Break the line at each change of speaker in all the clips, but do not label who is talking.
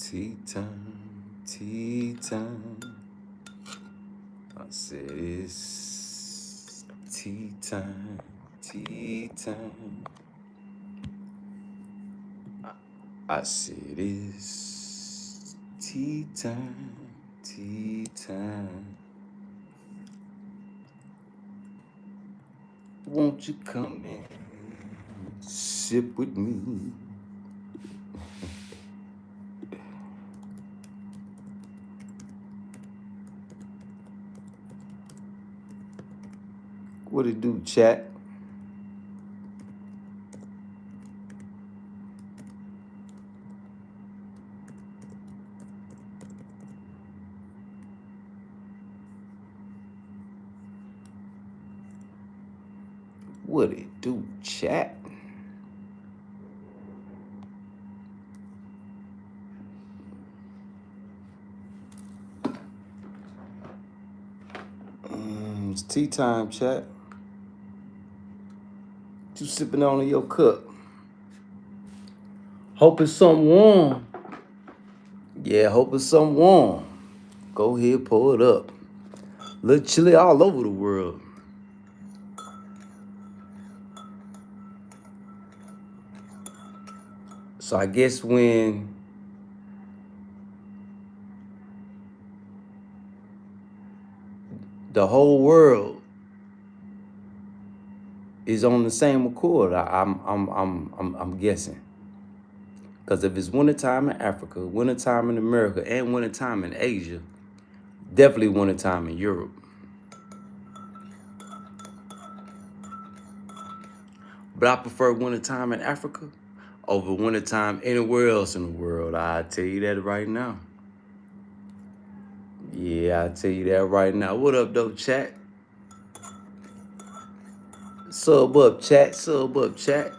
tea time, tea time. I said it's tea time, tea time. I said it's tea time, tea time. Won't you come in, sip with me? What it do, chat? What it do, chat? It's tea time, chat. What you sipping on in your cup? Hope it's something warm. Yeah, hope it's something warm. Go ahead, pour it up. Little chilly all over the world. So I guess when the whole world is on the same accord, I'm guessing. Because if it's wintertime in Africa, wintertime in America, and wintertime in Asia, definitely wintertime in Europe. But I prefer wintertime in Africa over wintertime anywhere else in the world. I tell you that right now. Yeah, I tell you that right now. What up, though, chat? Sub up, chat. Sub up, chat.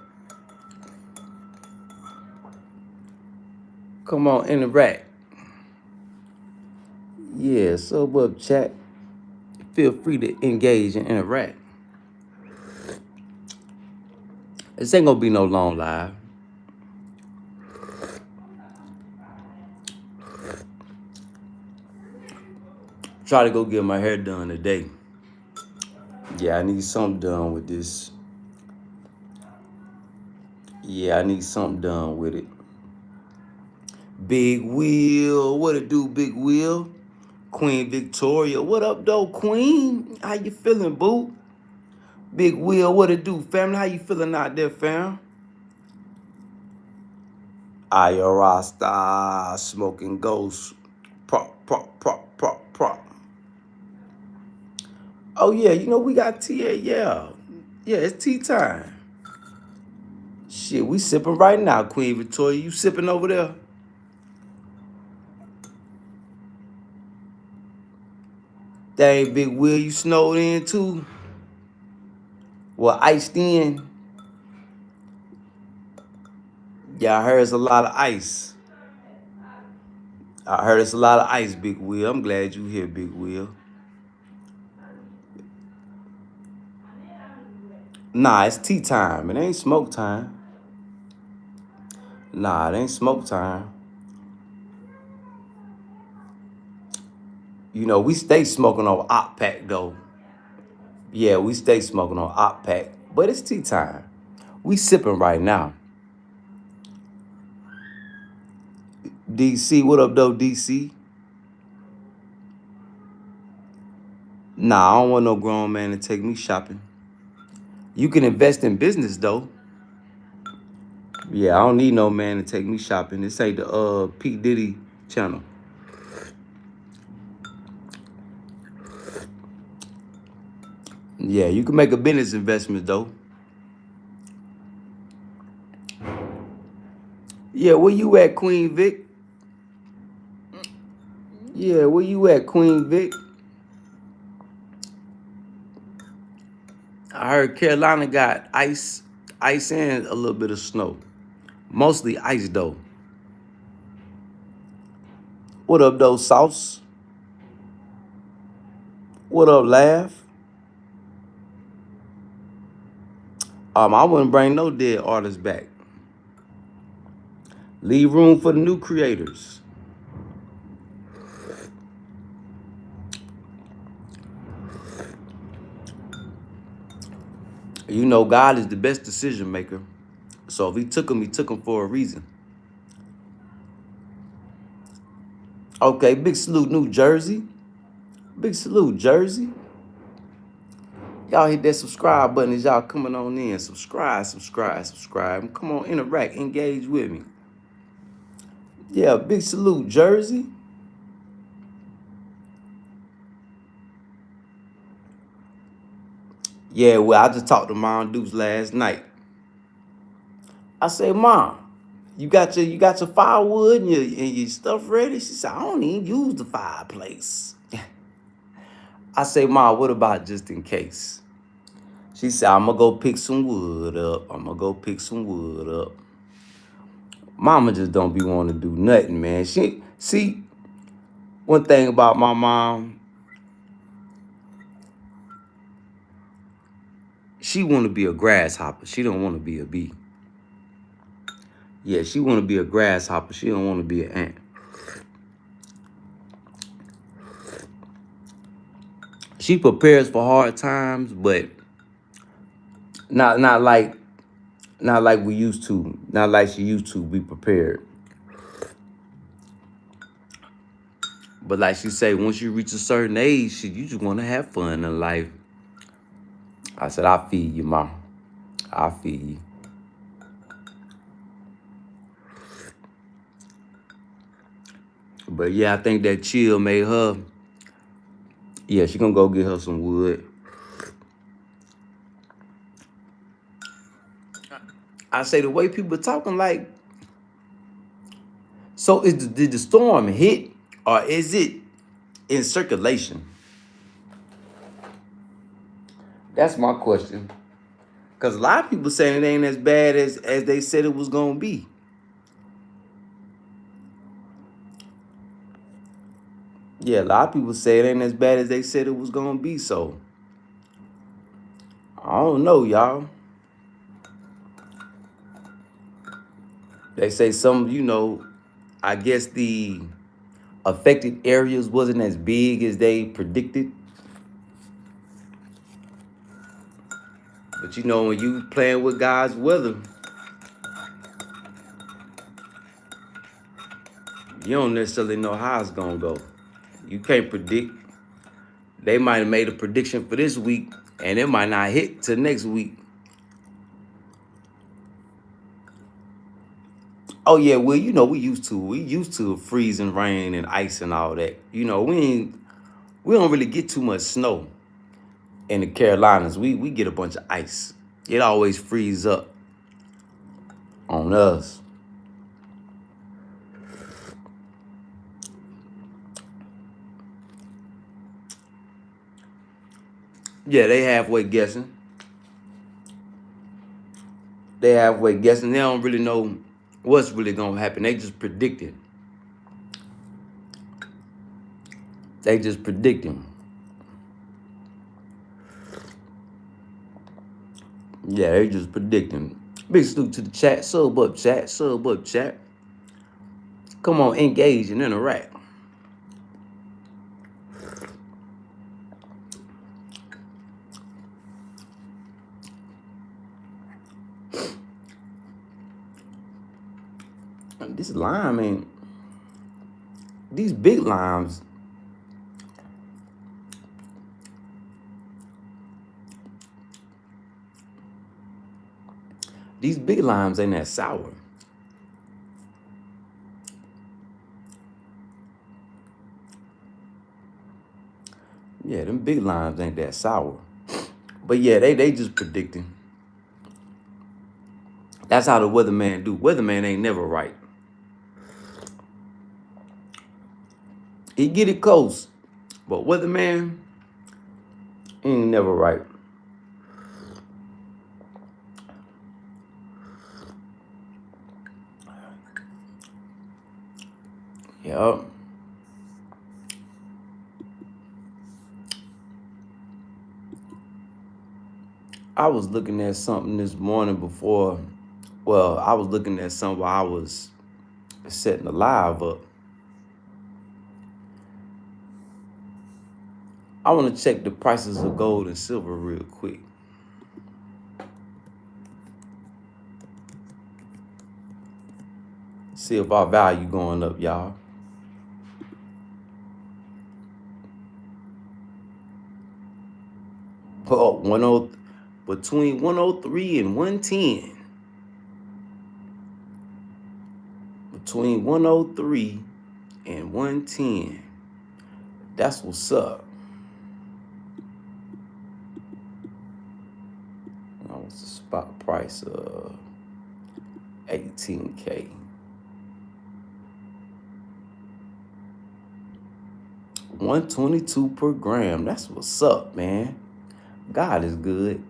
Come on, interact. Yeah, sub up, chat. Feel free to engage and interact. This ain't gonna be no long live. Try to go get my hair done today. Yeah, I need something done with this. Yeah, I need something done with it. Big Wheel, what it do, Big Wheel? Queen Victoria, what up, though, Queen? How you feeling, boo? Big Wheel, what it do, family? How you feeling out there, fam? Ayarasta, smoking ghost. Prop, prop, prop, prop, prop. Oh, yeah, you know, we got tea, yeah. Yeah, it's tea time. Shit, we sipping right now, Queen Victoria. You sipping over there? Dang, Big Will, you snowed in too? Well, iced in? Yeah, I heard it's a lot of ice. I heard it's a lot of ice, Big Will. I'm glad you here, Big Will. Nah, it's tea time. It ain't smoke time. Nah, it ain't smoke time. You know, we stay smoking on op pack, though. Yeah, we stay smoking on op pack. But it's tea time. We sipping right now. DC, what up, though, DC? Nah, I don't want no grown man to take me shopping. You can invest in business, though. Yeah, I don't need no man to take me shopping. This ain't the P. Diddy channel. Yeah, you can make a business investment, though. Yeah, where you at, Queen Vic? Yeah, where you at, Queen Vic? I heard Carolina got ice and a little bit of snow. Mostly ice, though. What up, though, Sauce? What up, Laugh? I wouldn't bring no dead artists back. Leave room for the new creators. You know, God is the best decision maker. So if he took him for a reason. Okay, big salute, New Jersey. Big salute, Jersey. Y'all hit that subscribe button as y'all coming on in. Subscribe, subscribe, subscribe. Come on, interact, engage with me. Yeah, big salute, Jersey. Yeah, well, I just talked to Mom Dukes last night. I said, Mom, you got your firewood and your stuff ready? She said, I don't even use the fireplace. I say, Mom, what about just in case? She said, I'm gonna go pick some wood up. Mama just don't be wanting to do nothing, man. She see one thing about my mom, she want to be a grasshopper. She don't want to be a bee. Yeah, she want to be a grasshopper. She don't want to be an ant. She prepares for hard times, but not like we used to. Not like she used to be prepared. But like she say, once you reach a certain age, you just want to have fun in life. I said, I feel you, Ma. I feel you. But yeah, I think that chill made her. Yeah, she gonna go get her some wood. I say the way people talking like, so did the storm hit or is it in circulation? That's my question. Cause a lot of people saying it ain't as bad as they said it was gonna be. Yeah, a lot of people say it ain't as bad as they said it was gonna be. So I don't know, y'all. They say some, I guess the affected areas wasn't as big as they predicted. But when you playing with God's weather, you don't necessarily know how it's gonna go. You can't predict. They might have made a prediction for this week, and it might not hit till next week. Oh yeah, well, we used to freezing rain and ice and all that. We don't really get too much snow in the Carolinas. We get a bunch of ice. It always freeze up on us. Yeah, they halfway guessing. They halfway guessing. They don't really know what's really gonna happen. They just predicting. They just predicting. Yeah, they just predicting. Big salute to the chat. Sub up, chat. Sub up, chat. Come on, engage and interact. This lime ain't. These big limes. These big limes ain't that sour. Yeah, them big limes ain't that sour. But yeah, they just predicting. That's how the weatherman do. Weatherman ain't never right. He get it close, but weatherman ain't never right. Yup. I was looking at something this morning before. Well, I was looking at something while I was setting the live up. I want to check the prices of gold and silver real quick. See if our value going up, y'all. Oh, between 103 and 110. Between 103 and 110. That's what's up. Now, what's the spot price of 18K? 122 per gram. That's what's up, man. God is good.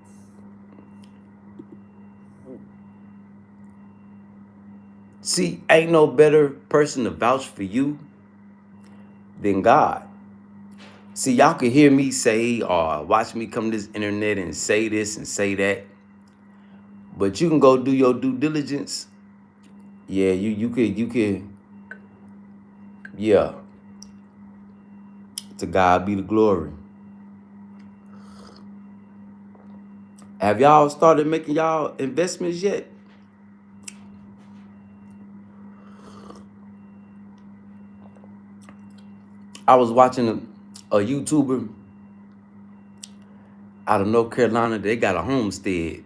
See, ain't no better person to vouch for you than God. See, y'all can hear me say or watch me come to this internet and say this and say that. But you can go do your due diligence. Yeah, you could, yeah. To God be the glory. Have y'all started making y'all investments yet? I was watching a YouTuber out of North Carolina. They got a homestead.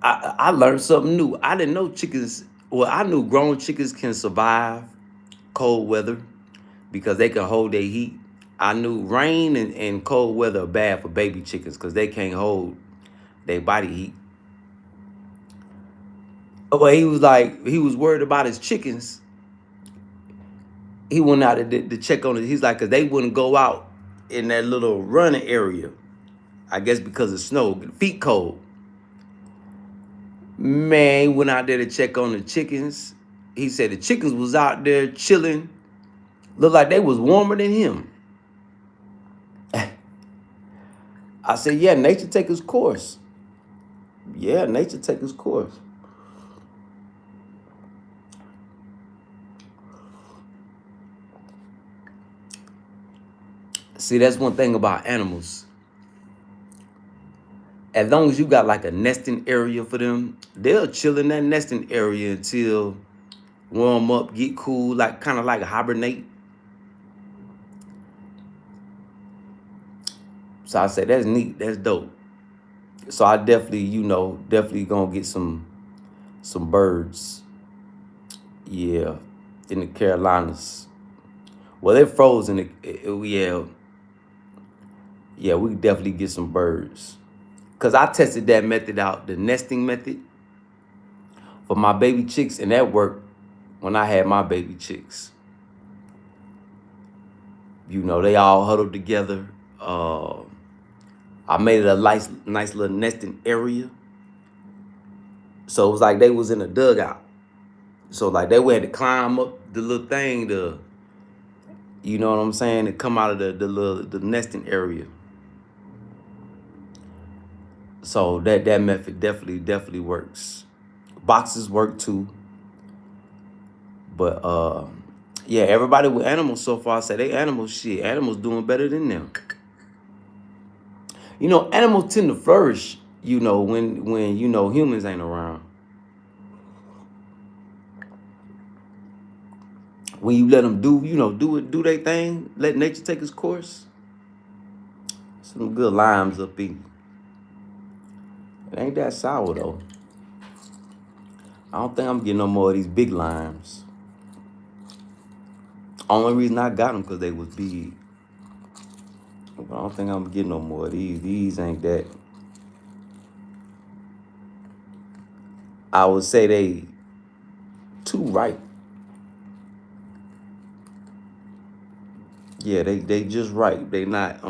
I learned something new. I didn't know chickens. Well, I knew grown chickens can survive cold weather because they can hold their heat. I knew rain and cold weather are bad for baby chickens because they can't hold their body heat. But he was worried about his chickens. He went out to check on it. He's like, because they wouldn't go out in that little running area. I guess because of snow, feet cold. Man, he went out there to check on the chickens. He said the chickens was out there chilling. Looked like they was warmer than him. I said, yeah, nature take its course. Yeah, nature take its course. See, that's one thing about animals. As long as you got like a nesting area for them, they'll chill in that nesting area until warm up, get cool, like kind of like hibernate. So I said, that's neat, that's dope. So I definitely, definitely gonna get some birds. Yeah, in the Carolinas. Well, they're frozen. Yeah, we could definitely get some birds. Cause I tested that method out, the nesting method, for my baby chicks, and that worked when I had my baby chicks. They all huddled together. I made it a nice little nesting area. So it was like they was in a dugout. So like they had to climb up the little thing to, you know what I'm saying, to come out of the nesting area. So that method definitely works. Boxes work too. But yeah, everybody with animals so far say they animals doing better than them. Animals tend to flourish, when humans ain't around. When you let them do their thing, let nature take its course. Some good limes up in you. It ain't that sour though. I don't think I'm getting no more of these big limes. Only reason I got them because they was big. But I don't think I'm getting no more of these. These ain't that. I would say they too ripe. Yeah, they just right. They not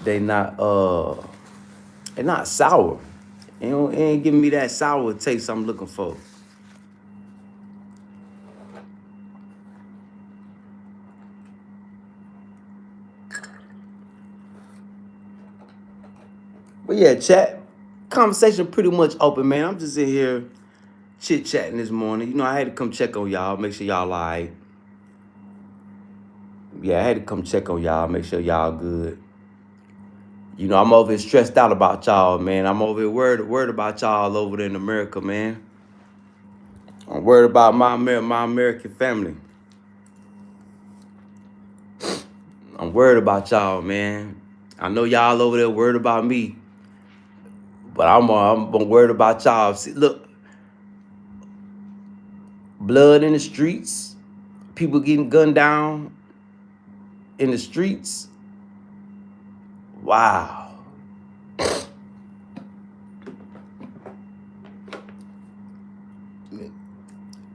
they're not sour. It ain't giving me that sour taste I'm looking for. But yeah, chat conversation pretty much open, man. I'm just in here chit-chatting this morning. I had to come check on y'all, make sure y'all all right. Yeah, I had to come check on y'all, make sure y'all good. You know, I'm over here stressed out about y'all, man. I'm over here worried about y'all over there in America, man. I'm worried about my American family. I'm worried about y'all, man. I know y'all over there worried about me, but I'm worried about y'all. See, look, blood in the streets, people getting gunned down in the streets. Wow.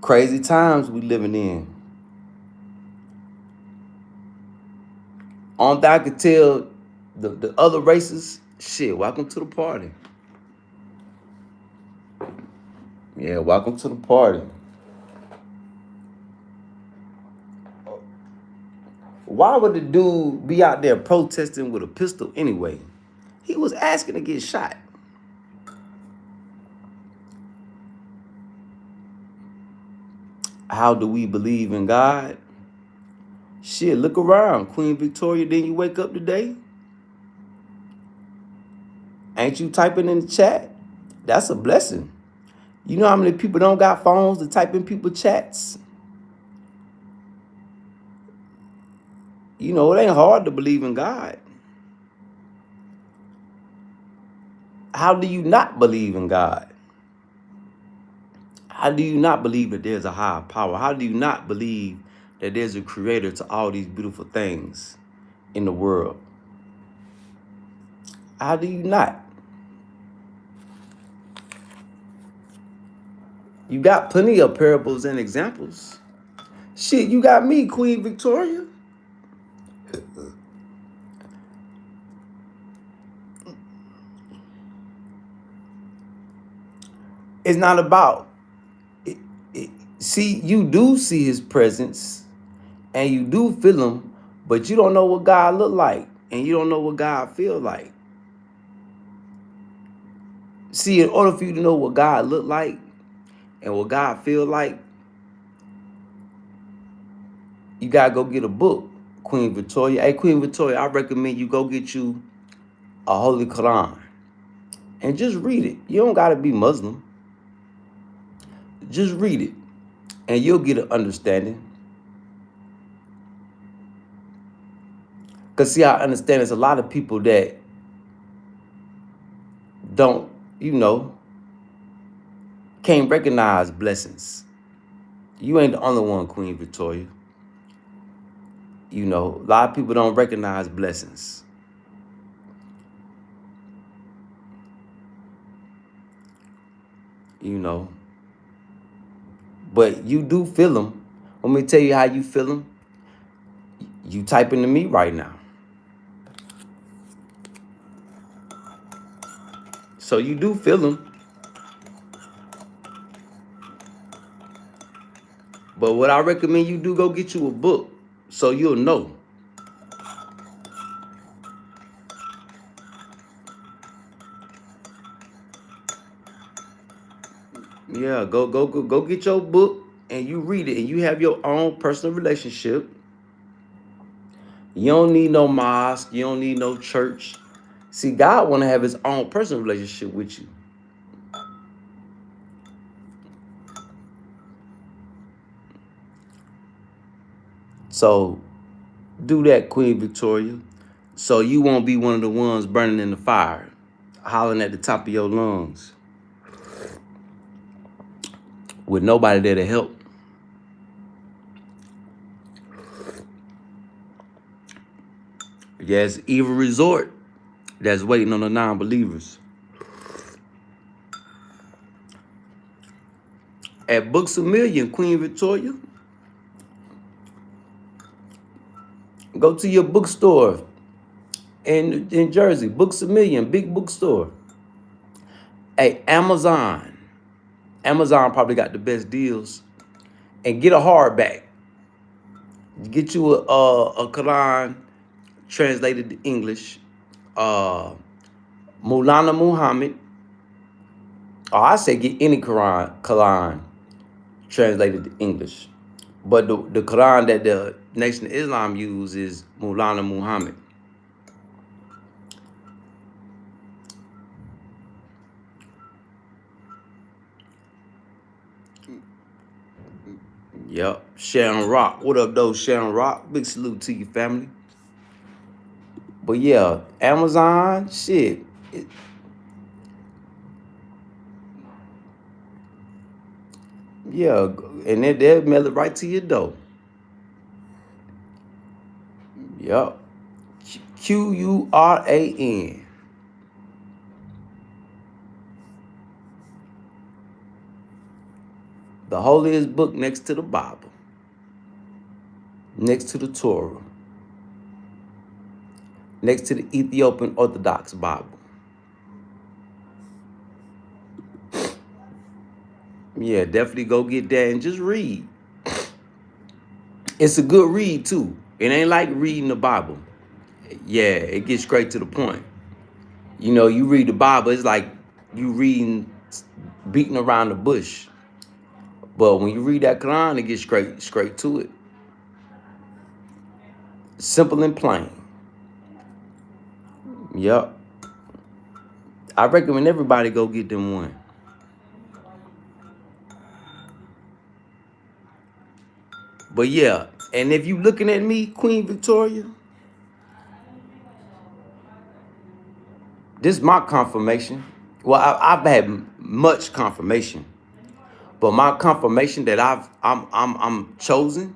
Crazy times we living in. Only thing I could tell the other races, shit, welcome to the party. Yeah, welcome to the party. Why would the dude be out there protesting with a pistol anyway? He was asking to get shot. How do we believe in God? Shit, look around. Queen Victoria, didn't you wake up today? Ain't you typing in the chat? That's a blessing. You know how many people don't got phones to type in people's chats? You know, it ain't hard to believe in God. How do you not believe in God? How do you not believe that there's a higher power? How do you not believe that there's a creator to all these beautiful things in the world? How do you not? You got plenty of parables and examples. Shit, you got me, Queen Victoria. It's not about see, you do see his presence and you do feel him, but you don't know what God look like and you don't know what God feel like. See, in order for you to know what God look like and what God feel like, you gotta go get a book, Queen Victoria. Hey, Queen Victoria, I recommend you go get you a Holy Quran and just read it. You don't gotta be Muslim. Just read it and you'll get an understanding. Because see, I understand there's a lot of people that don't, can't recognize blessings. You ain't the only one, Queen Victoria. You know, a lot of people don't recognize blessings. You know, but you do feel them. Let me tell you how you feel them. You typing to me right now. So you do feel them. But what I recommend you do, go get you a book so you'll know. Yeah, go get your book and you read it and you have your own personal relationship. You don't need no mosque, you don't need no church. See, God want to have his own personal relationship with you. So do that, Queen Victoria. So you won't be one of the ones burning in the fire, hollering at the top of your lungs with nobody there to help. Yes, evil resort that's waiting on the non-believers. At Books A Million, Queen Victoria, go to your bookstore in Jersey, Books A Million, big bookstore. Hey, Amazon probably got the best deals. And get a hardback. Get you a Quran translated to English. Maulana Muhammad. Or I say get any Quran translated to English. But the Quran that the Nation of Islam uses is Maulana Muhammad. Yep. Sharon Rock. What up, though, Sharon Rock? Big salute to your family. But yeah, Amazon, shit. Yeah, and they'll mail it right to your door. Yep. Quran. The holiest book next to the Bible, next to the Torah, next to the Ethiopian Orthodox Bible. Yeah, definitely go get that and just read. It's a good read too. It ain't like reading the Bible. Yeah, it gets straight to the point. You know, you read the Bible, it's like you reading, beating around the bush. But when you read that Quran, it gets straight to it. Simple and plain. Yep. I recommend everybody go get them one. But yeah, and if you looking at me, Queen Victoria, this is my confirmation. Well, I've had much confirmation, but my confirmation that I'm chosen.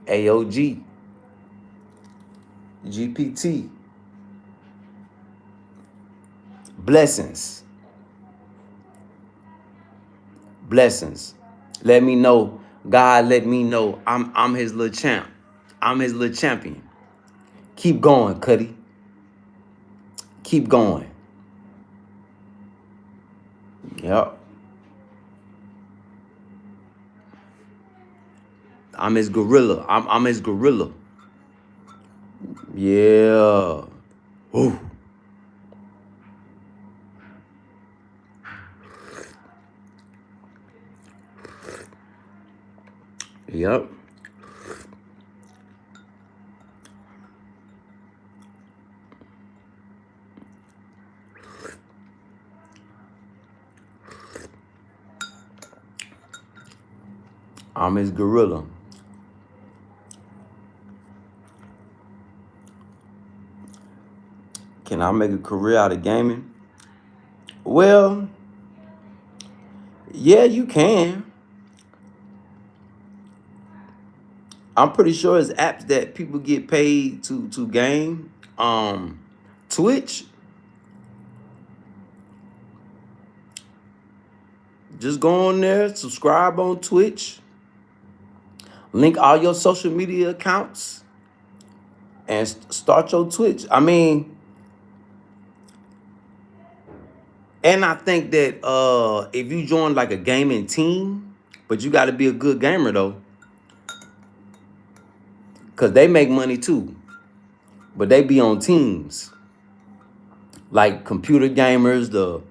AOG, GPT, blessings, blessings. Let me know, God. Let me know I'm His little champ. I'm His little champion. Keep going, Cutty. Keep going. Yep. I'm His gorilla. I'm His gorilla. Yeah. Ooh. Yep. I'm His gorilla. Can I make a career out of gaming? Well, yeah, you can. I'm pretty sure it's apps that people get paid to game. Twitch, just go on there, subscribe on Twitch, link all your social media accounts, and start your Twitch. I mean, and I think that if you join like a gaming team, but you got to be a good gamer though, because they make money too, but they be on teams like computer gamers, the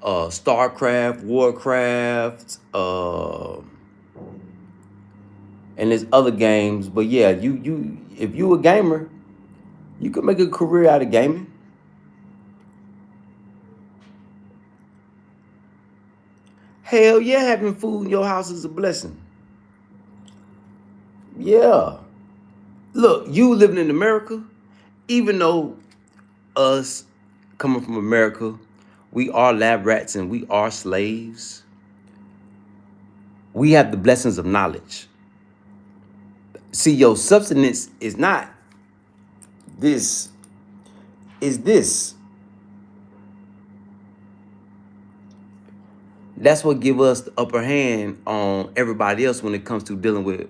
StarCraft, Warcraft, and there's other games. But yeah, you if you a gamer, you can make a career out of gaming. Hell yeah, having food in your house is a blessing. Yeah. Look, you living in America, even though us coming from America, we are lab rats and we are slaves. We have the blessings of knowledge. See, your substance is not this, is this. That's what give us the upper hand on everybody else when it comes to dealing with,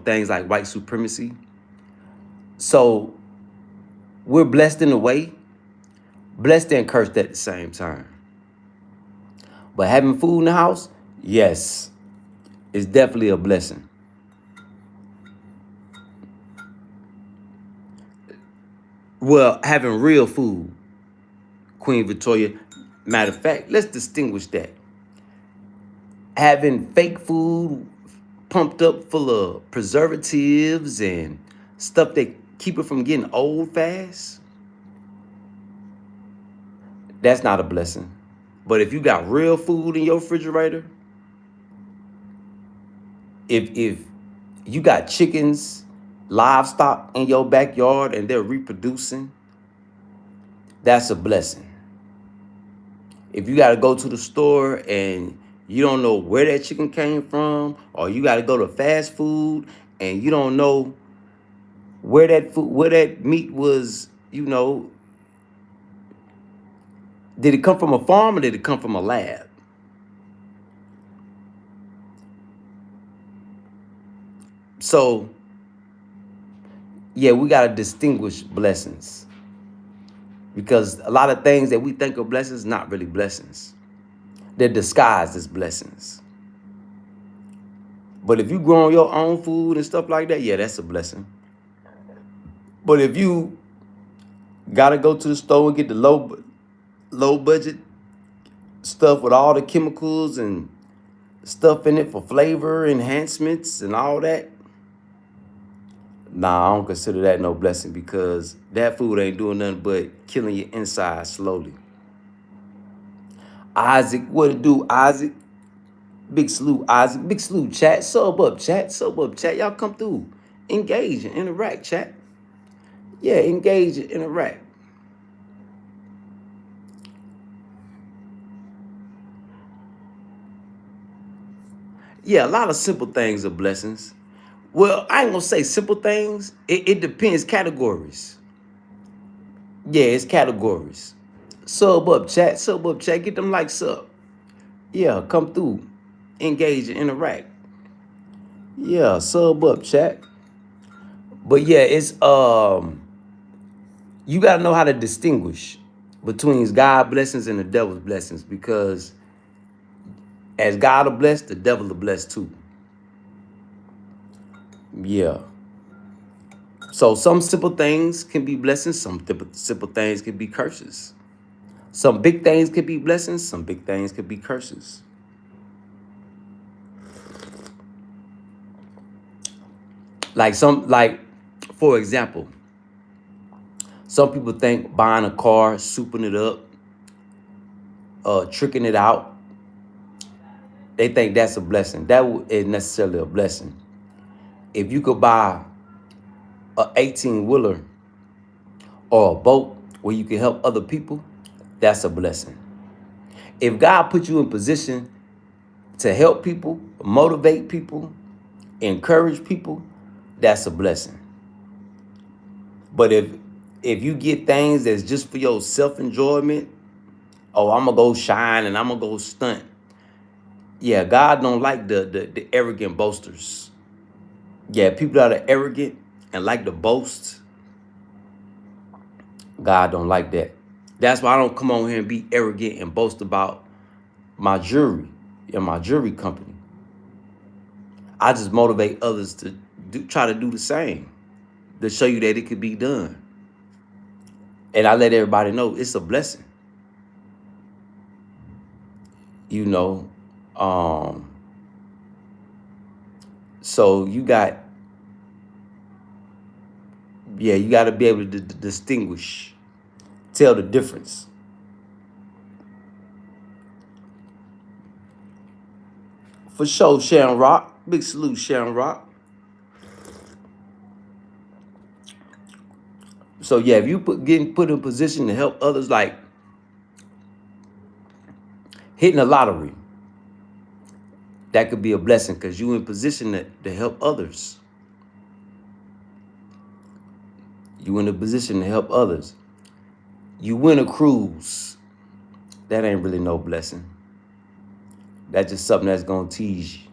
things like white supremacy. So we're blessed in a way, blessed and cursed at the same time. But having food in the house, yes, is definitely a blessing. Well, having real food, Queen Victoria. Matter of fact, let's distinguish that. Having fake food pumped up full of preservatives and stuff that keep it from getting old fast, that's not a blessing. But if you got real food in your refrigerator, if you got chickens, livestock in your backyard and they're reproducing, that's a blessing. If you got to go to the store and you don't know where that chicken came from, or you got to go to fast food and you don't know where that meat was, did it come from a farm or did it come from a lab? So, yeah, we got to distinguish blessings, because a lot of things that we think are blessings, not really blessings. They're disguised as blessings. But if you grow your own food and stuff like that, yeah, that's a blessing. But if you gotta go to the store and get the low budget stuff with all the chemicals and stuff in it for flavor enhancements and all that, nah, I don't consider that no blessing, because that food ain't doing nothing but killing your inside slowly. Isaac, what it do, Isaac? Big salute, Isaac. Big salute, chat. Sub up, chat. Sub up, chat. Y'all come through. Engage and interact, chat. Yeah, engage and interact. Yeah, a lot of simple things are blessings. Well, I ain't gonna say simple things. It depends. Categories. Yeah, it's categories. Sub up, chat. Sub up, chat. Get them likes up. Yeah, come through. Engage and interact. Yeah, sub up, chat. But yeah, it's you gotta know how to distinguish between God's blessings and the devil's blessings, because as God will bless, the devil will bless too. Yeah. So some simple things can be blessings, some simple things can be curses. Some big things could be blessings, some big things could be curses. Like for example, some people think buying a car, souping it up, tricking it out, they think that's a blessing. That isn't necessarily a blessing. If you could buy a 18-wheeler or a boat where you can help other people, that's a blessing. If God put you in position to help people, motivate people, encourage people, that's a blessing. But if you get things that's just for your self-enjoyment, oh, I'm gonna go shine and I'm gonna go stunt. Yeah, God don't like the arrogant boasters. Yeah, people that are arrogant and like to boast, God don't like that. That's why I don't come on here and be arrogant and boast about my jewelry and my jewelry company. I just motivate others to try to do the same, to show you that it could be done. And I let everybody know it's a blessing. You know, so you got to be able to distinguish, tell the difference. For sure, Sharon Rock. Big salute, Sharon Rock. So yeah, if you getting put in position to help others, like hitting a lottery, that could be a blessing, because you in position to help others. You in a position to help others. You win a cruise, that ain't really no blessing. That's just something that's gonna tease you.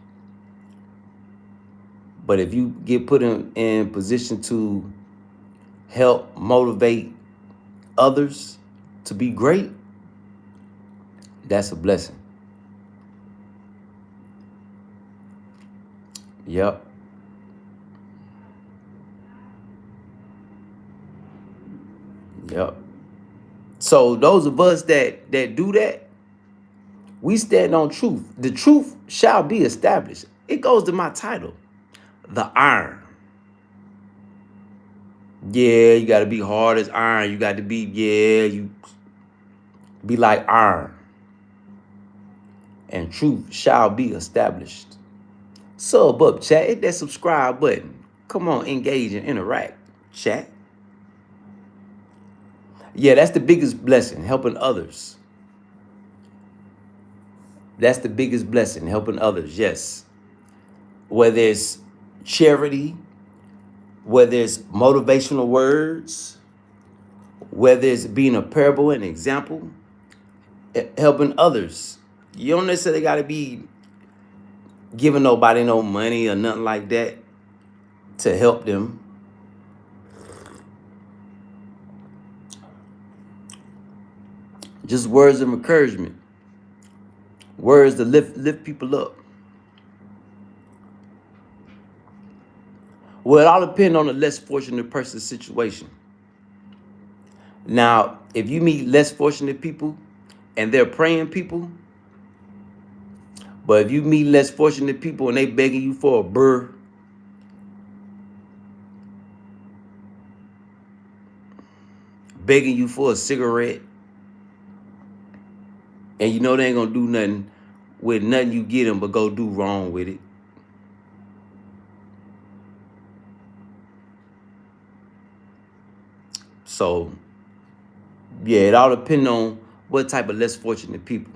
But if you get put in position to help motivate others to be great, that's a blessing. Yep. Yep. So those of us that do that, we stand on truth. The truth shall be established. It goes to my title, The Iron. Yeah, you got to be hard as iron. You got to be, you be like iron. and truth shall be established. Sub up, chat. Hit that subscribe button. Come on, engage and interact, chat. Yeah, that's the biggest blessing, helping others. That's the biggest blessing, helping others, yes. Whether it's charity, whether it's motivational words, whether it's being a parable and example, helping others. You don't necessarily got to be giving nobody no money or nothing like that to help them. Just words of encouragement, words to lift people up. Well, it all depends on the less fortunate person's situation. Now, if you meet less fortunate people and they're praying people, but if you meet less fortunate people and they begging you for a burr, begging you for a cigarette, and you know they ain't gonna do nothing with nothing you get them but go do wrong with it. So, yeah, it all depends on what type of less fortunate people.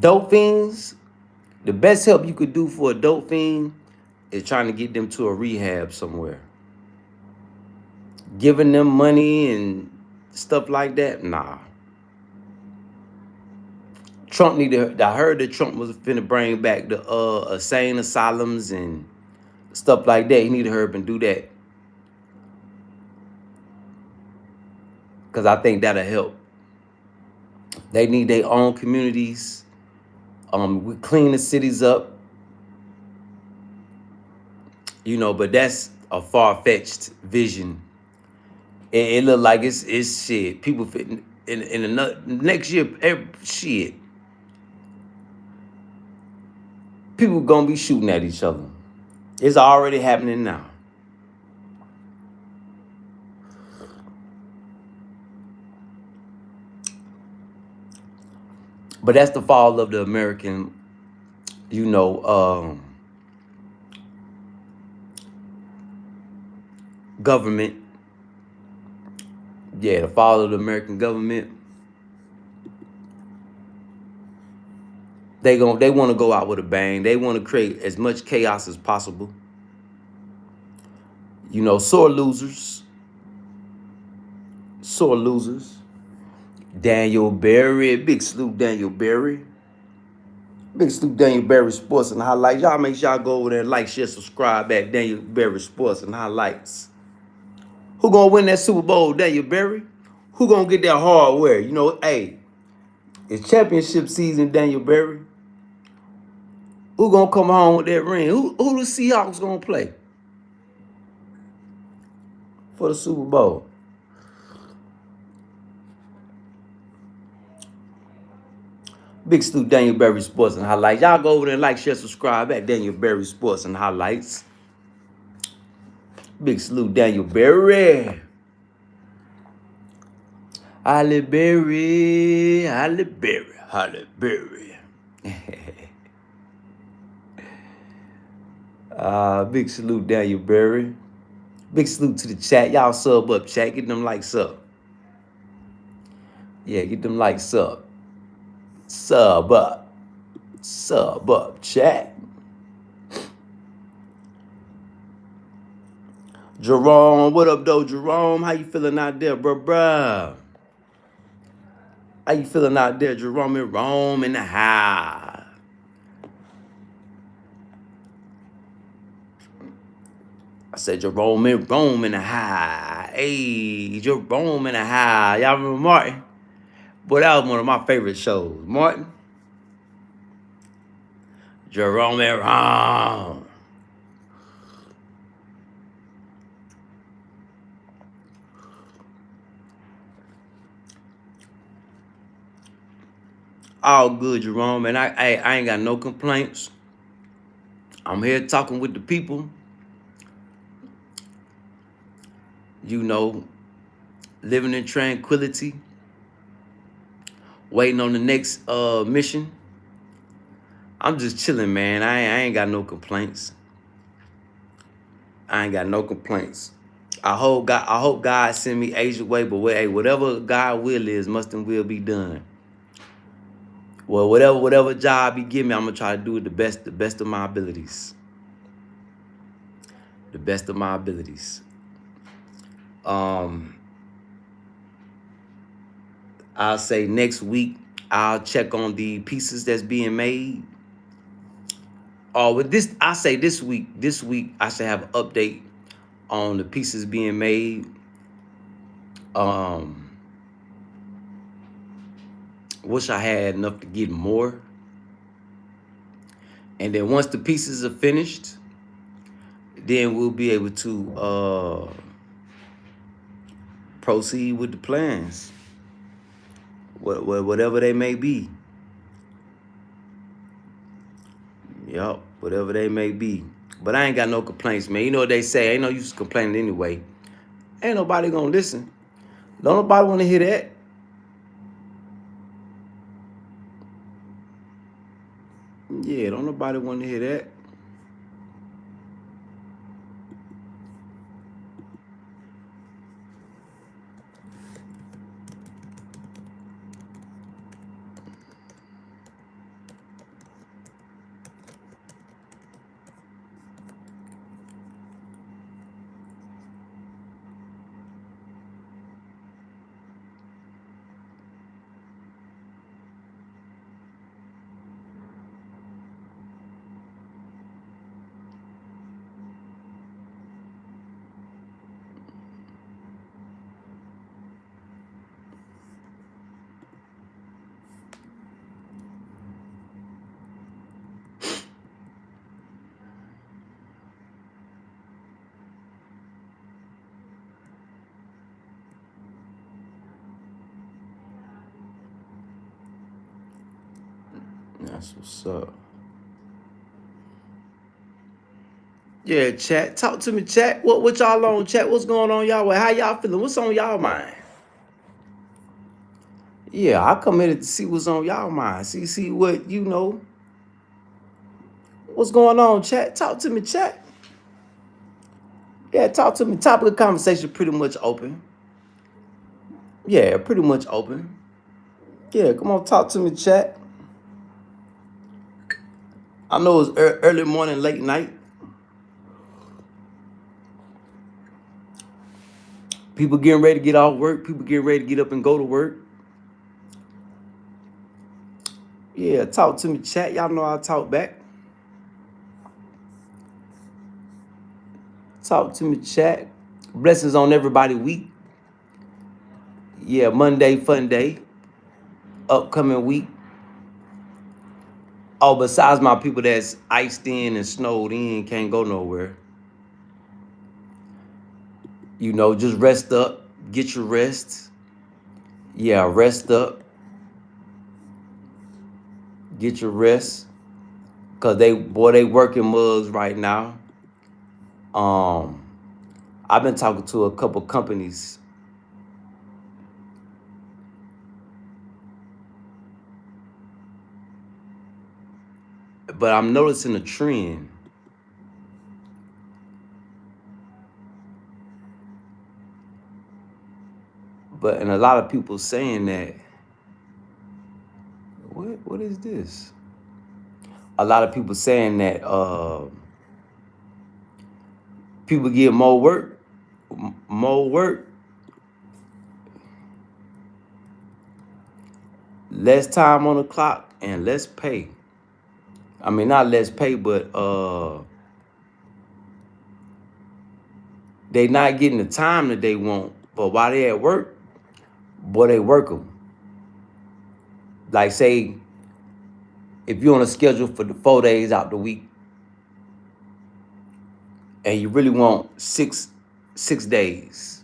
Dope fiends, the best help you could do for a dope fiend is trying to get them to a rehab somewhere. Giving them money and stuff like that, nah. Trump needed. I heard that Trump was finna bring back the insane asylums and stuff like that. He need to hurry up and do that, because I think that'll help. They need their own communities. We clean the cities up, you know, but that's a far-fetched vision. It look like it's shit. People fit in another next year. Shit, people gonna be shooting at each other. It's already happening now. But that's the fall of the American, you know, government. Yeah, the fall of the American government. They want to go out with a bang. They want to create as much chaos as possible. You know, sore losers. Sore losers. Daniel Berry, big salute Daniel Berry. Big salute Daniel Berry Sports and Highlights. Y'all make sure y'all go over there and like, share, subscribe at Daniel Berry Sports and Highlights. Who gonna win that Super Bowl, Daniel Berry? Who gonna get that hardware? You know, hey, it's championship season, Daniel Berry. Who gonna come home with that ring? Who the Seahawks gonna play for the Super Bowl? Big salute Daniel Berry Sports and Highlights. Y'all go over there and like, share, subscribe at Daniel Berry Sports and Highlights. Big salute Daniel Berry. Halle Berry, Halle Berry, Halle Berry. Big salute Daniel Berry. Big salute to the chat. Y'all sub up, chat. Get them likes up. Yeah, get them likes up. Sub up. Sub up, chat. Jerome, what up, though, Jerome? How you feeling out there, bruh? How you feeling out there, Jerome and Rome in the house? I said Jerome and Rome in the house. Hey, Jerome in the house. Y'all remember Martin? Boy, that was one of my favorite shows. Martin. Jerome and Rome. All good, Jerome, and I ain't got no complaints. I'm here talking with the people. You know, living in tranquility. waiting on the next mission. I'm just chilling, man. I ain't got no complaints. I ain't got no complaints. I hope God send me Asia way, but hey, whatever God will is, must and will be done. Well, whatever job He give me, I'm gonna try to do it the best of my abilities. The best of my abilities. I'll say next week I'll check on the pieces that's being made. With this, I say this week I should have an update on the pieces being made. Wish I had enough to get more. And then once the pieces are finished, then we'll be able to proceed with the plans, whatever they may be. Yup, whatever they may be. But I ain't got no complaints, man. You know what they say, ain't no use complaining anyway. Ain't nobody gonna listen. Don't nobody want to hear that. Yeah, don't nobody want to hear that. That's what's up. Yeah, chat. Talk to me, chat. What y'all on, chat? What's going on y'all way? How y'all feeling? What's on y'all mind? Yeah, I come here to see what's on y'all mind. See what you know. What's going on, chat? Talk to me, chat. Yeah, talk to me. Topic of conversation pretty much open. Yeah, pretty much open. Yeah, come on, talk to me, chat. I know it's early morning, late night. People getting ready to get off work. People getting ready to get up and go to work. Yeah, talk to me, chat. Y'all know I'll talk back. Talk to me, chat. Blessings on everybody week. Yeah, Monday, fun day. Upcoming week. Oh, besides my people that's iced in and snowed in, can't go nowhere. You know, just rest up. Get your rest. Yeah, rest up. Get your rest. Cause they working mugs right now. I've been talking to a couple companies. But I'm noticing a trend. And a lot of people saying that, what is this? A lot of people saying that people get more work, less time on the clock, and less pay. I mean, not less pay, but they not getting the time that they want. But while they at work, boy, they work them. Like, say, if you're on a schedule for the 4 days out the week, and you really want six days,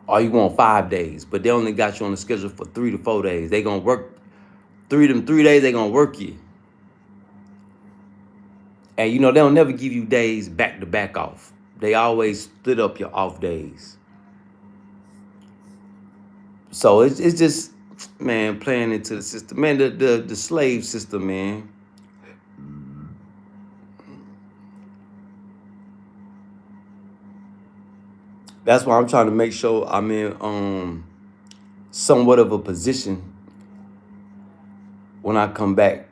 or you want 5 days, but they only got you on the schedule for 3 to 4 days, they gonna work 3 days. They gonna work you, and you know they don't never give you days back to back off. They always split up your off days. So it's just, man, playing into the system, man. The slave system, man. That's why I'm trying to make sure I'm in somewhat of a position when I come back,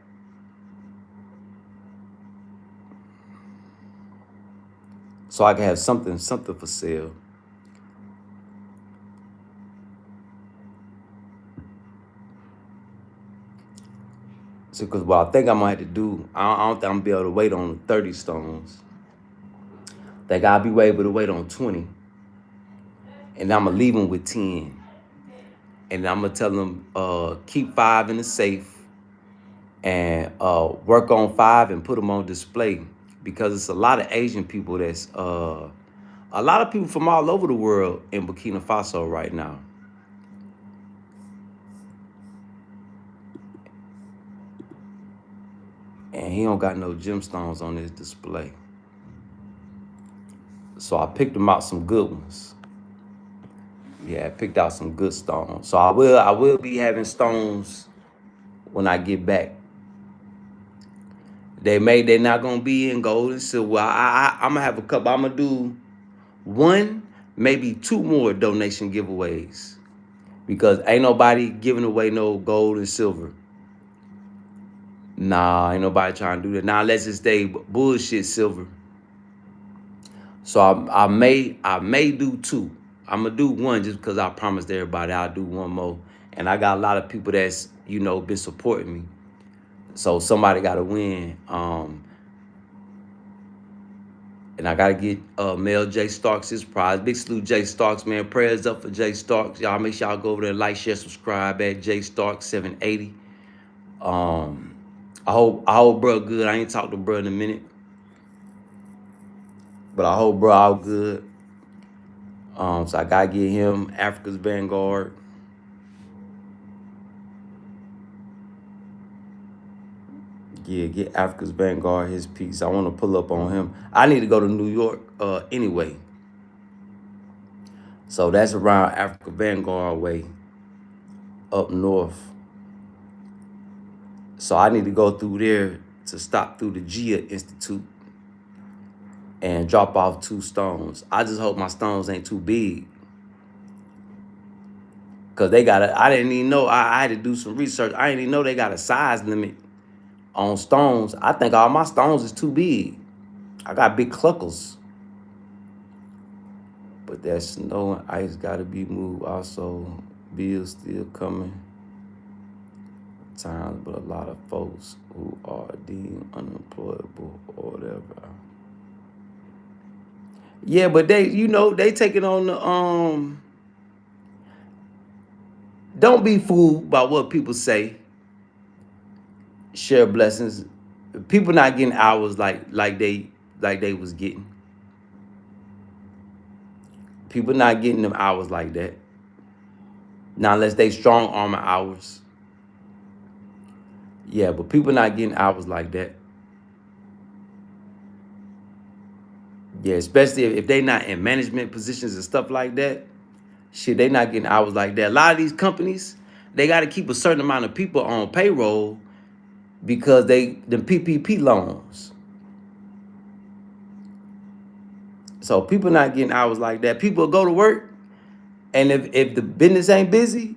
so I can have something for sale. So, because what I think I'm gonna have to do, I don't think I'm gonna be able to wait on 30 stones. I think I'll be able to wait on 20, and I'm gonna leave them with 10, and I'm gonna tell them keep 5 in the safe, and work on 5 and put them on display, because it's a lot of Asian people that's a lot of people from all over the world in Burkina Faso right now. And he don't got no gemstones on his display. So I picked him out some good ones. Yeah, I picked out some good stones. So I will be having stones when I get back. They're not gonna be in gold and silver. I'm gonna have a couple. I'm gonna do one, maybe 2 more donation giveaways, because ain't nobody giving away no gold and silver. Nah, ain't nobody trying to do that. Now let's just stay bullshit silver. So I may do 2. I'm gonna do 1 just because I promised everybody I'll do 1 more. And I got a lot of people that's been supporting me. So somebody gotta win. And I gotta get Mel J Starks his prize. Big salute J Starks, man. Prayers up for J Starks. Y'all make sure y'all go over there, like, share, subscribe at J Starks 780. I hope bro good. I ain't talked to bro in a minute, but I hope bro all good. So I gotta get him Africa's Vanguard. Yeah, get Africa's Vanguard his piece. I want to pull up on him. I need to go to New York anyway. So that's around Africa Vanguard way up north. So I need to go through there to stop through the GIA Institute and drop off 2 stones. I just hope my stones ain't too big, because I didn't even know. I had to do some research. I didn't even know they got a size limit on stones. I think all my stones is too big. I got big cluckers. But that snow and ice got to be moved. Also, bills still coming. Times, but a lot of folks who are deemed unemployable or whatever. Yeah, but they taking on the Don't be fooled by what people say. Share blessings. People not getting hours like they was getting. People not getting them hours like that. Now, unless they strong armor hours. Yeah, but people not getting hours like that. Yeah, especially if they not in management positions and stuff like that. Shit, they not getting hours like that. A lot of these companies, they got to keep a certain amount of people on payroll because them PPP loans. So people not getting hours like that. People go to work, and if the business ain't busy,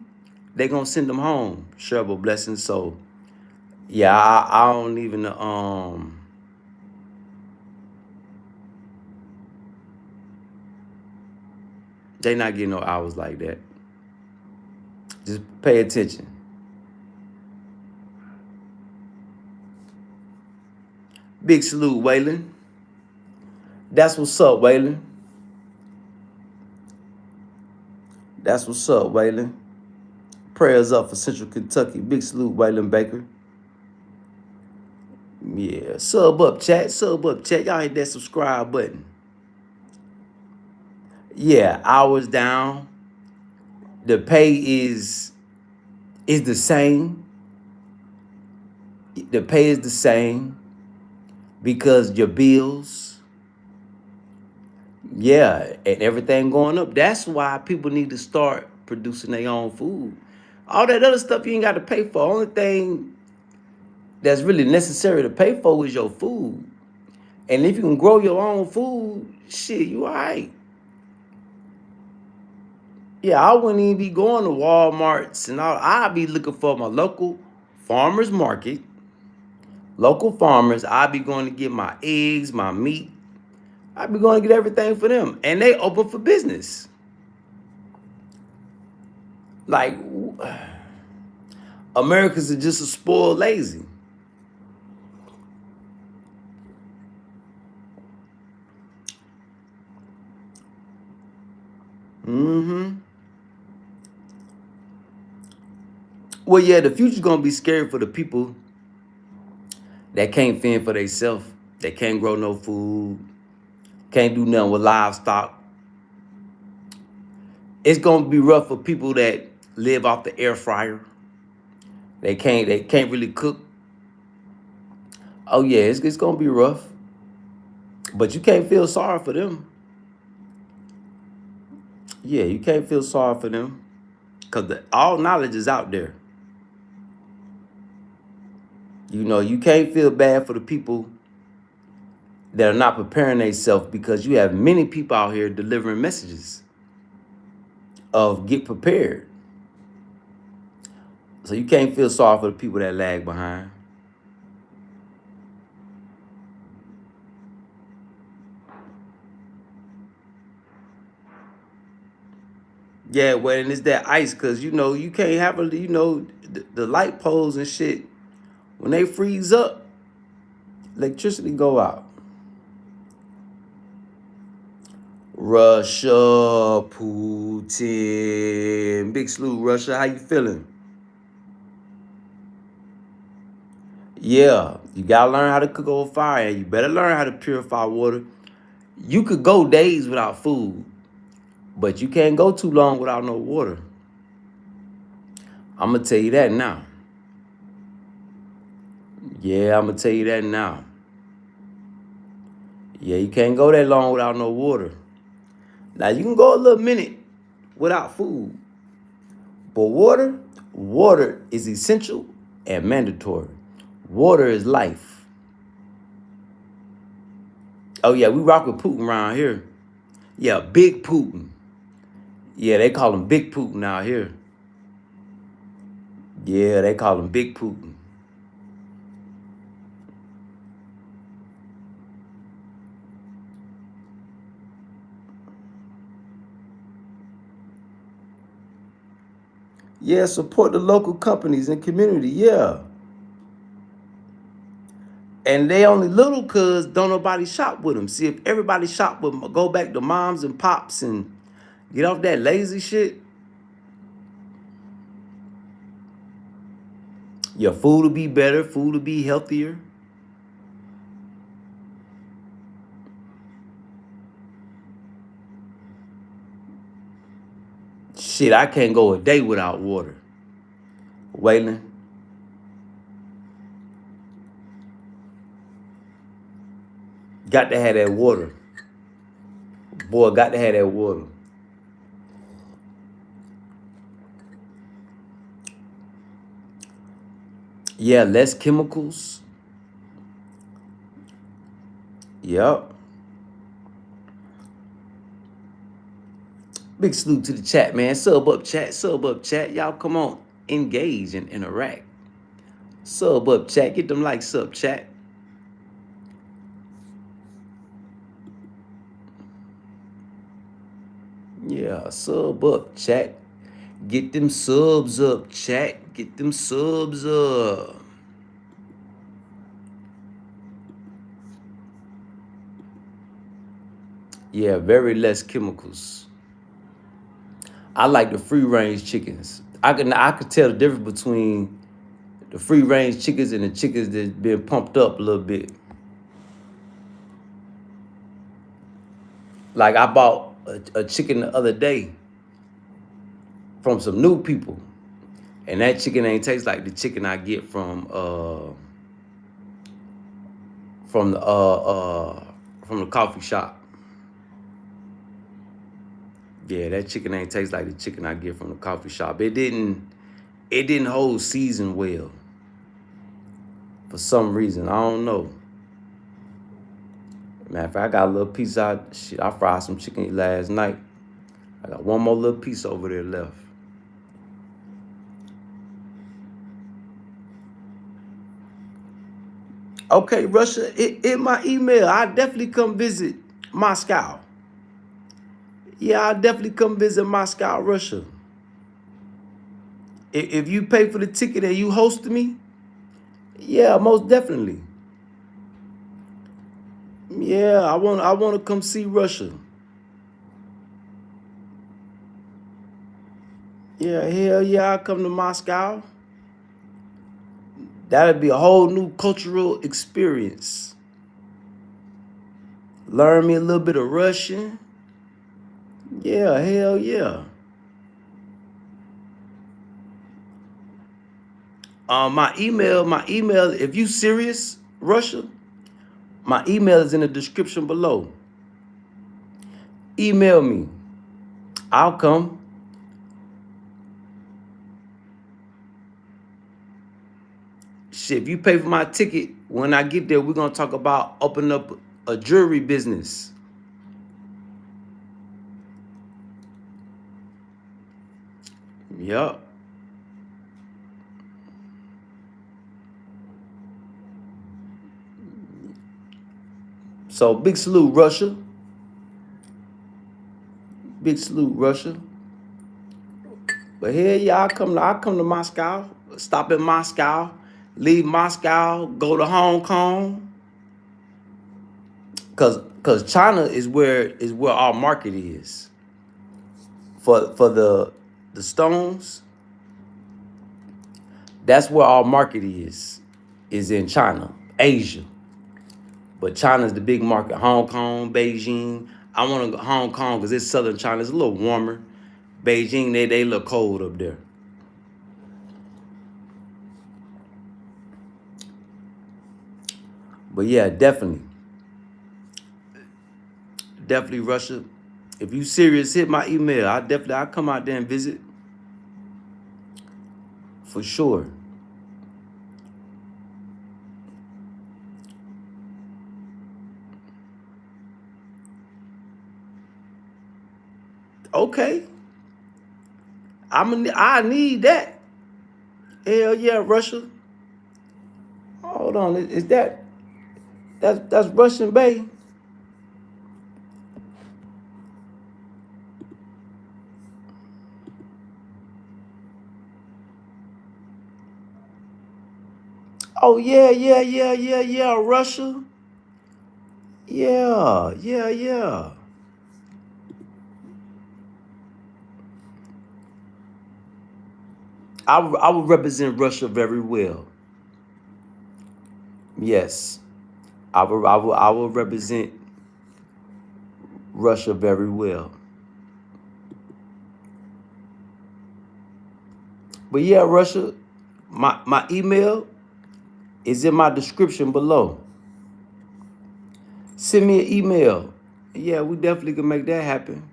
they gonna send them home. Shareable blessings. So yeah, I don't even they not getting no hours like that. Just pay attention. Big salute, Waylon. That's what's up, Waylon. That's what's up, Waylon. Prayers up for Central Kentucky. Big salute, Waylon Baker. Yeah, sub up, chat. Sub up, chat. Y'all hit that subscribe button. Yeah, hours down. The pay is the same. The pay is the same because your bills, yeah, and everything going up. That's why people need to start producing their own food. All that other stuff you ain't got to pay for. Only thing that's really necessary to pay for is your food. And if you can grow your own food, shit, you all right. Yeah, I wouldn't even be going to Walmarts and all. I'd be looking for my local farmers market, local farmers. I'd be going to get my eggs, my meat. I'd be going to get everything for them. And they open for business. Like, Americans are just a spoiled lazy. Well, yeah, the future's gonna be scary for the people that can't fend for themselves, that can't grow no food, can't do nothing with livestock. It's gonna be rough for people that live off the air fryer. They can't really cook. Oh yeah, it's gonna be rough. But you can't feel sorry for them. Yeah, you can't feel sorry for them. Because all knowledge is out there. You know, you can't feel bad for the people that are not preparing themselves, because you have many people out here delivering messages of get prepared. So you can't feel sorry for the people that lag behind. Yeah, well, and it's that ice, because, you know, you can't have a, you know, the light poles and shit, when they freeze up, electricity go out. Russia, Putin, big salute, Russia. How you feeling? Yeah, you gotta learn how to cook over fire, and you better learn how to purify water. You could go days without food, but you can't go too long without no water. I'm gonna tell you that now. Yeah, I'm gonna tell you that now. Yeah, you can't go that long without no water. Now you can go a little minute without food, but water is essential and mandatory. Water is life. Oh yeah, we rock with Putin around here. Yeah, Big Putin. Yeah, they call him Big Putin out here. Yeah, they call him Big Putin. Yeah, support the local companies and community. Yeah. And they only little cause don't nobody shop with them. See, if everybody shop with them, go back to moms and pops and get off that lazy shit, your food will be better, food will be healthier. Shit, I can't go a day without water. Waylon, got to have that water. Boy, got to have that water. Yeah, less chemicals. Yep. Big salute to the chat, man. Sub up chat, sub up chat. Y'all come on, engage and interact. Sub up chat, get them likes up chat. Yeah, sub up chat. Get them subs up chat. Get them subs up. Yeah, very less chemicals. I like the free range chickens. I could tell the difference between the free range chickens and the chickens that's been pumped up a little bit. Like I bought a chicken the other day from some new people, and that chicken ain't taste like the chicken I get from the from the coffee shop. Yeah, that chicken ain't taste like the chicken I get from the coffee shop. It didn't hold season well. For some reason, I don't know. Matter of fact, I got a little piece out. Shit, I fried some chicken last night. I got one more little piece over there left. Okay, Russia, in my email, I definitely come visit Moscow. Yeah, I definitely come visit Moscow, Russia. If you pay for the ticket and you host me, yeah, most definitely. Yeah, I want to come see Russia. Yeah, hell yeah, I come to Moscow. That'd be a whole new cultural experience. Learn me a little bit of Russian. Yeah, hell yeah. My email, if you serious, Russia, my email is in the description below. Email me. I'll come. Shit, if you pay for my ticket, when I get there, we're gonna talk about opening up a jewelry business. Yup. So big salute, Russia. Big salute, Russia. But here, yeah, I come to Moscow. Stop in Moscow. Leave Moscow. Go to Hong Kong. Cause China is where our market is for the stones. That's where our market is in China, Asia. But China's the big market. Hong Kong, Beijing. I want to go Hong Kong because it's southern China. It's a little warmer. Beijing, they look cold up there. But yeah, definitely Russia. If you serious, hit my email. I'll come out there and visit for sure. Okay, I need that. Hell yeah, Russia. Hold on, is that's Russian Bay? Oh yeah, yeah, yeah, yeah, yeah, Russia. Yeah, yeah, yeah. I would represent Russia very well. Yes, I will represent Russia very well. But yeah, Russia, my email is in my description below. Send me an email. Yeah, we definitely can make that happen.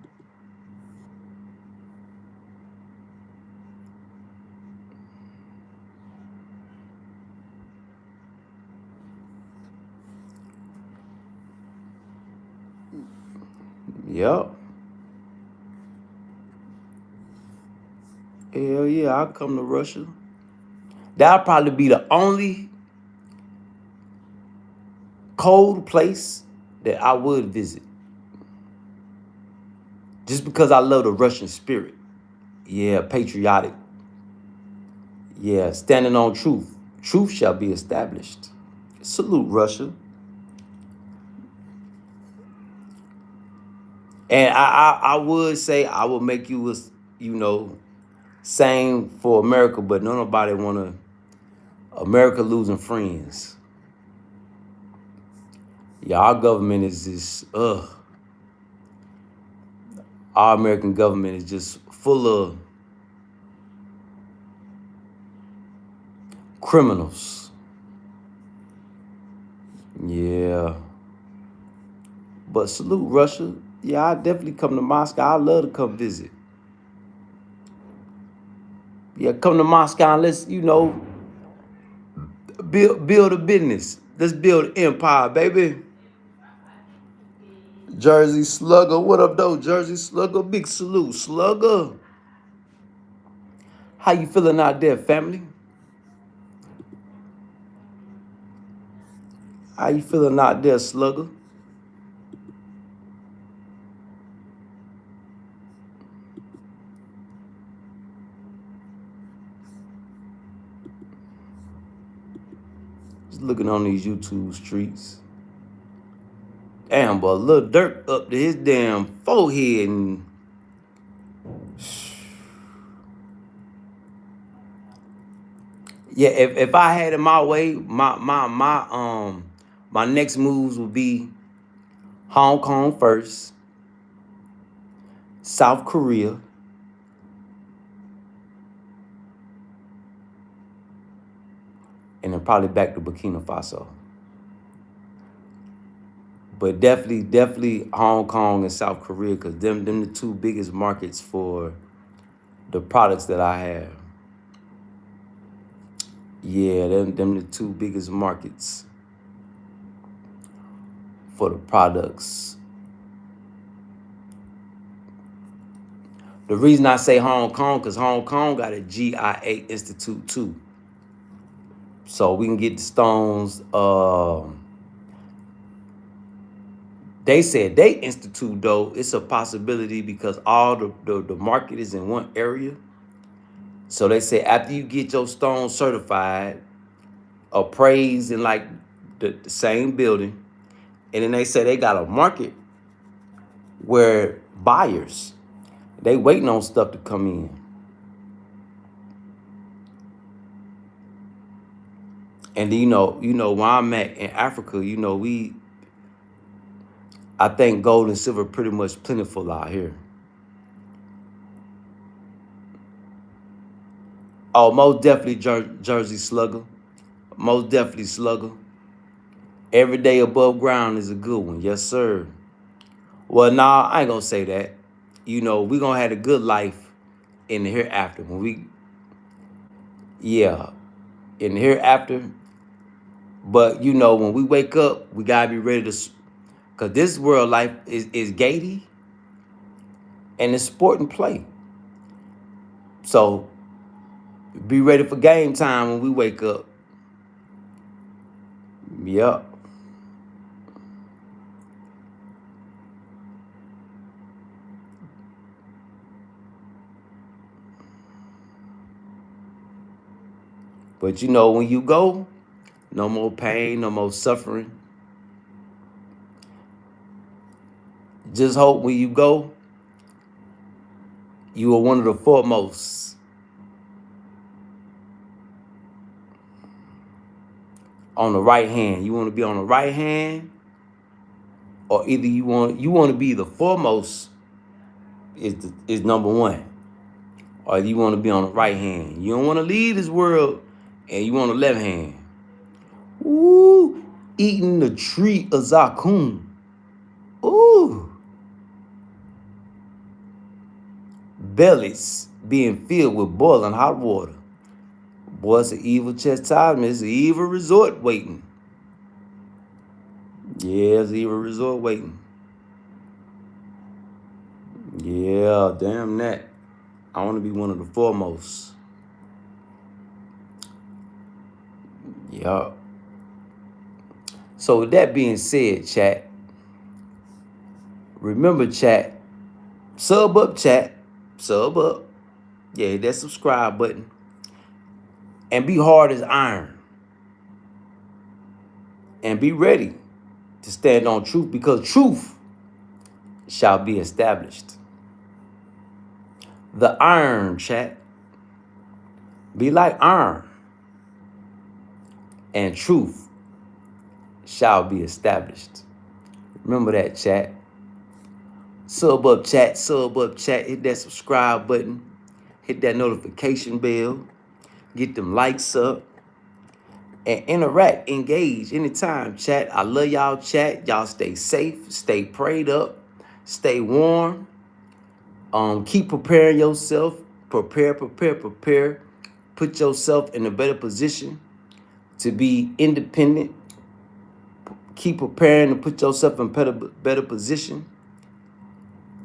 Yep. Hell yeah, I'll come to Russia. That'll probably be the only cold place that I would visit. Just because I love the Russian spirit. Yeah, patriotic. Yeah, standing on truth. Truth shall be established. Salute, Russia. And I would say I would make you, you know, same for America, but nobody want to, America losing friends. Yeah, our government is just, our American government is just full of criminals. Yeah. But salute, Russia. Yeah, I definitely come to Moscow. I love to come visit. Yeah, come to Moscow and let's, build a business. Let's build an empire, baby. Jersey Slugger, what up, though? Jersey Slugger, big salute, Slugger. How you feeling out there, family? How you feeling out there, Slugger? Just looking on these YouTube streets. Damn, but a little dirt up to his damn forehead and yeah, if I had it my way, my next moves would be Hong Kong first, South Korea, and then probably back to Burkina Faso. But definitely Hong Kong and South Korea, because them the two biggest markets for the products that I have. Yeah, them the two biggest markets for the products. The reason I say Hong Kong, because Hong Kong got a GIA Institute too. So we can get the stones. They said they institute, though, it's a possibility because all the market is in one area. So they say after you get your stone certified, appraised in like the same building, and then they say they got a market where buyers, they waiting on stuff to come in. And then, where I'm at in Africa, I think gold and silver pretty much plentiful out here. Oh, most definitely Jersey Slugger. Most definitely Slugger. Every day above ground is a good one. Yes, sir. Well, nah, I ain't gonna say that. We gonna have a good life in the hereafter. Yeah, in the hereafter. But, when we wake up, we gotta be ready to, because this world life is gatey and it's sport and play. So be ready for game time when we wake up. Yep. But when you go, no more pain, no more suffering. Just hope when you go, you are one of the foremost on the right hand. You want to be on the right hand, or either you want to be the foremost is number one, or you want to be on the right hand. You don't want to leave this world, and you want the left hand. Ooh, eating the tree of Zakum. Ooh, bellies being filled with boiling hot water. Boy, it's an evil chastisement. It's an evil resort waiting. Yeah, it's an evil resort waiting. Yeah, damn that. I want to be one of the foremost. Yeah. So with that being said, chat, remember, chat, sub up, chat, sub up. Yeah, hit that subscribe button. And be hard as iron. And be ready to stand on truth, because truth shall be established. The iron, chat. Be like iron. And truth shall be established. Remember that, chat. Sub up, chat. Sub up, chat. Hit that subscribe button. Hit that notification bell. Get them likes up. And interact, engage anytime, chat. I love y'all, chat. Y'all stay safe, stay prayed up. Stay warm. Keep preparing yourself. Prepare. Put yourself in a better position to be independent. Keep preparing to put yourself in a better position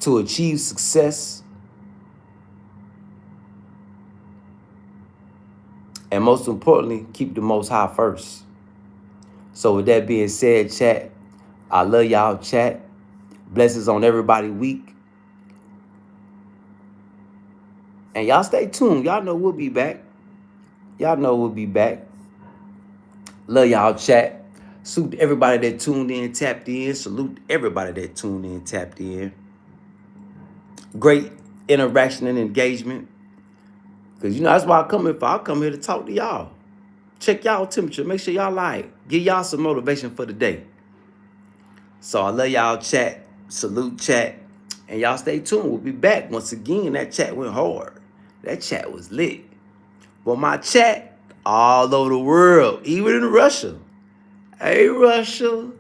to achieve success. And most importantly, keep the Most High first. So with that being said, chat, I love y'all, chat. Blessings on everybody week. And y'all stay tuned. Y'all know we'll be back. Y'all know we'll be back. Love y'all, chat. Salute everybody that tuned in, tapped in. Salute everybody that tuned in, tapped in. Great interaction and engagement. Because, you know, that's why I come here for. I come here to talk to y'all. Check y'all temperature. Make sure y'all like. Give y'all some motivation for the day. So I love y'all, chat. Salute, chat. And y'all stay tuned. We'll be back. Once again, that chat went hard. That chat was lit. But my chat all over the world, even in Russia. Hey, Russia.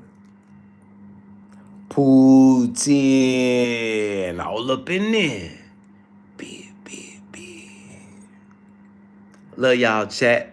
Putin. All up in there. Big. Love y'all, chat.